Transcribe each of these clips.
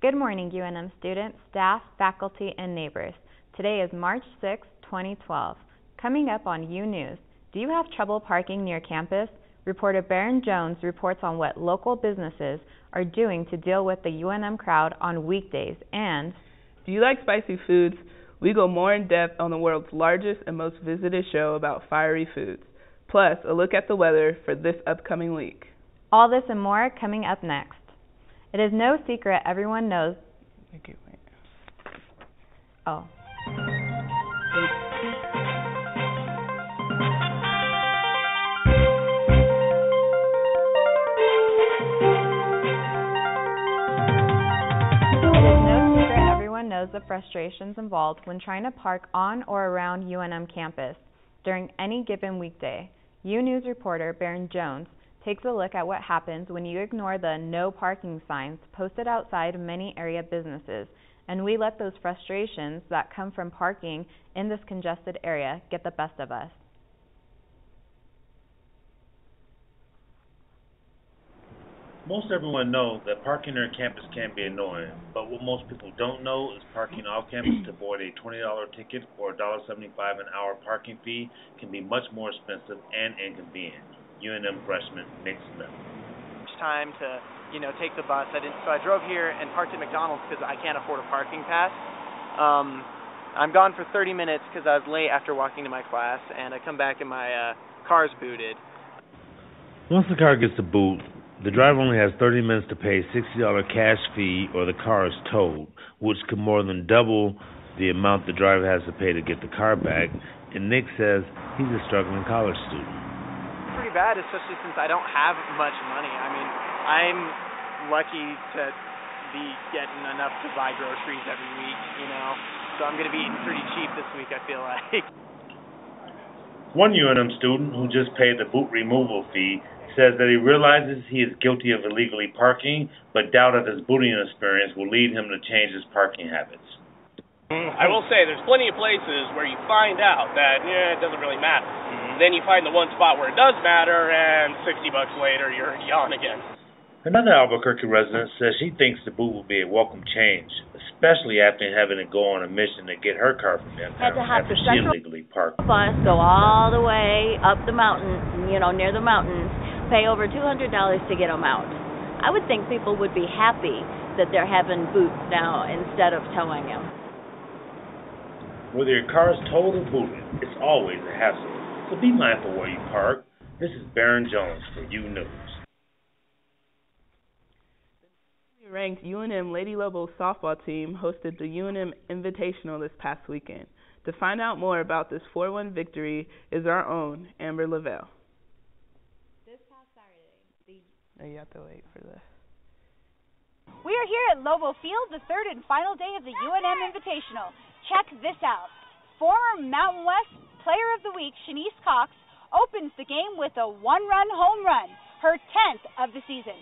Good morning, UNM students, staff, faculty, and neighbors. Today is March 6, 2012. Coming up on UNews, do you have trouble parking near campus? Reporter Baron Jones reports on what local businesses are doing to deal with the UNM crowd on weekdays. And do you like spicy foods? We go more in depth on the world's largest and most visited show about fiery foods. Plus, a look at the weather for this upcoming week. All this and more coming up next. It is no secret everyone knows. Oh. Everyone knows the frustrations involved when trying to park on or around UNM campus during any given weekday. UNews reporter Baron Jones takes a look at what happens when you ignore the no parking signs posted outside many area businesses, and we let those frustrations that come from parking in this congested area get the best of us. Most everyone knows that parking near campus can be annoying, but what most people don't know is parking off campus to board a $20 ticket or $1.75 an hour parking fee can be much more expensive and inconvenient. UNM freshman Nick Smith. It's time to, take the bus. So I drove here and parked at McDonald's because I can't afford a parking pass. I'm gone for 30 minutes because I was late after walking to my class, and I come back and my car's booted. Once the car gets to boot, the driver only has 30 minutes to pay a $60 cash fee or the car is towed, which could more than double the amount the driver has to pay to get the car back, and Nick says he's a struggling college student. Pretty bad, especially since I don't have much money. I mean, I'm lucky to be getting enough to buy groceries every week, so I'm going to be eating pretty cheap this week, I feel like. One UNM student who just paid the boot removal fee says that he realizes he is guilty of illegally parking, but doubt that his booting experience will lead him to change his parking habits. I will say there's plenty of places where you find out that it doesn't really matter. Then you find the one spot where it does matter, and $60 later you're on again. Another Albuquerque resident says she thinks the boot will be a welcome change, especially after having to go on a mission to get her car from downtown after she illegally parked. Bus go all the way up the mountain, near the mountains, pay over $200 to get them out. I would think people would be happy that they're having boots now instead of towing them. Whether your car is towed or booted, it's always a hassle. So be mindful where you park. This is Baron Jones for UNews. The ranked UNM Lady Lobos softball team hosted the UNM Invitational this past weekend. To find out more about this 4-1 victory is our own Amber Lavelle. This past Saturday, you have to wait for this. We are here at Lobo Field, the third and final day of the UNM Invitational. Check this out. Former Mountain West Player of the Week, Shanice Cox, opens the game with a 1-run home run, her 10th of the season.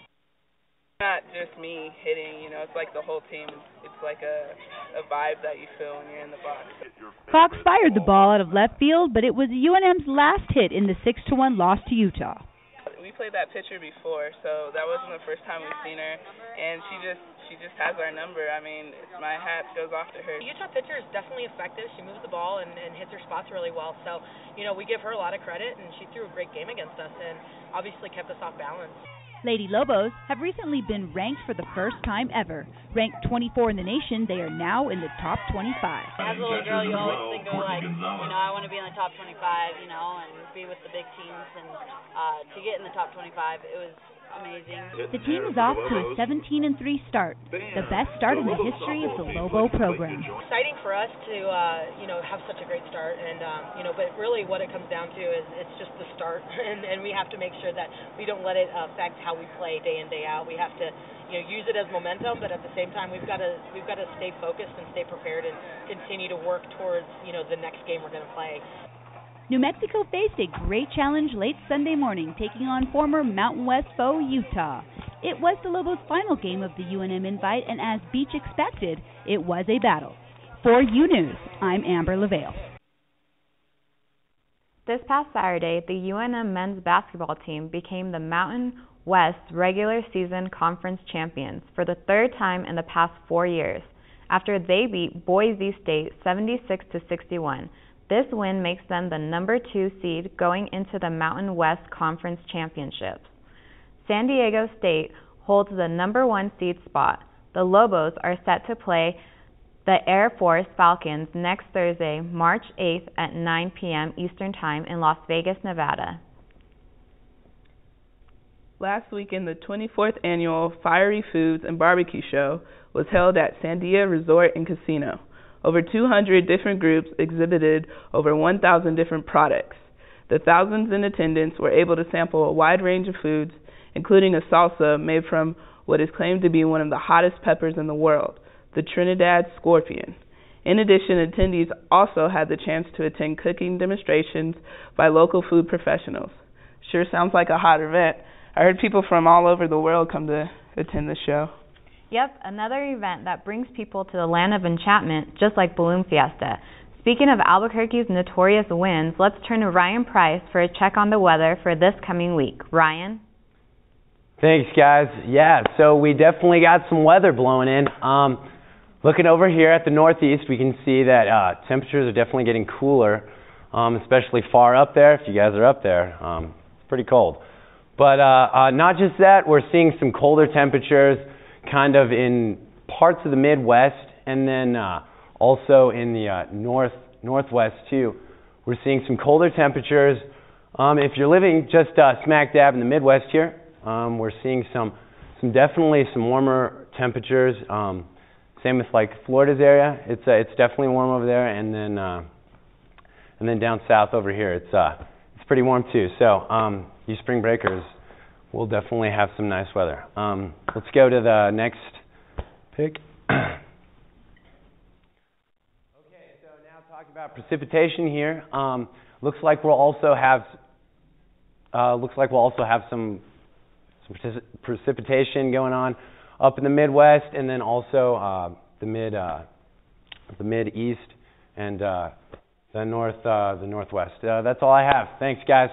Not just me hitting, it's like the whole team. It's like a vibe that you feel when you're in the box. Cox fired the ball out of left field, but it was UNM's last hit in the 6-1 loss to Utah. We played that pitcher before, so that wasn't the first time we've seen her, and she just has our number. I mean, my hat goes off to her. The Utah pitcher is definitely effective. She moves the ball and hits her spots really well. So, we give her a lot of credit, and she threw a great game against us and obviously kept us off balance. Lady Lobos have recently been ranked for the first time ever. Ranked 24 in the nation, they are now in the top 25. As a little girl, you always think of I want to be in the top 25, and be with the big teams. And to get in the top 25, it was amazing. The team is off to a 17-3 start, the best start in the history of the Lobo program. Exciting for us to, have such a great start, and but really what it comes down to is it's just the start, and we have to make sure that we don't let it affect how we play day in, day out. We have to, use it as momentum, but at the same time we've got to stay focused and stay prepared and continue to work towards, the next game we're going to play. New Mexico faced a great challenge late Sunday morning, taking on former Mountain West foe Utah. It was the Lobos' final game of the UNM Invite, and as Beach expected, it was a battle. For UNews, I'm Amber Lavelle. This past Saturday, the UNM men's basketball team became the Mountain West regular season conference champions for the third time in the past 4 years, after they beat Boise State 76-61. This win makes them the number 2 seed going into the Mountain West Conference Championships. San Diego State holds the number 1 seed spot. The Lobos are set to play the Air Force Falcons next Thursday, March 8th at 9 p.m. Eastern Time in Las Vegas, Nevada. Last weekend, the 24th annual Fiery Foods and Barbecue Show was held at Sandia Resort and Casino. Over 200 different groups exhibited over 1,000 different products. The thousands in attendance were able to sample a wide range of foods, including a salsa made from what is claimed to be one of the hottest peppers in the world, the Trinidad Scorpion. In addition, attendees also had the chance to attend cooking demonstrations by local food professionals. Sure sounds like a hot event. I heard people from all over the world come to attend the show. Yep, another event that brings people to the land of enchantment, just like Balloon Fiesta. Speaking of Albuquerque's notorious winds, let's turn to Ryan Price for a check on the weather for this coming week. Ryan? Thanks, guys. Yeah, so we definitely got some weather blowing in. Looking over here at the northeast, we can see that temperatures are definitely getting cooler, especially far up there. If you guys are up there, it's pretty cold. But not just that, we're seeing some colder temperatures kind of in parts of the Midwest, and then also in the northwest too. We're seeing some colder temperatures. If you're living just smack dab in the Midwest here, we're seeing some definitely some warmer temperatures. Same with like Florida's area. It's definitely warm over there, and then down south over here, it's pretty warm too. So you spring breakers will definitely have some nice weather. Let's go to the next pick. Okay, so now talking about precipitation here. Looks like we'll also have some precipitation going on up in the Midwest, and then also the mid east and the northwest. That's all I have. Thanks, guys.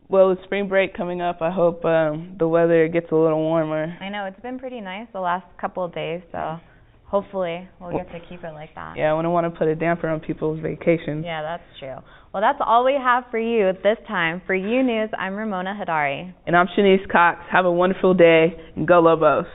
Well, with spring break coming up, I hope the weather gets a little warmer. I know, it's been pretty nice the last couple of days, so hopefully we'll get to keep it like that. Yeah, I wouldn't want to put a damper on people's vacations. Yeah, that's true. Well, that's all we have for you at this time. For UNews, I'm Ramona Hadari. And I'm Shanice Cox. Have a wonderful day, and go Lobos.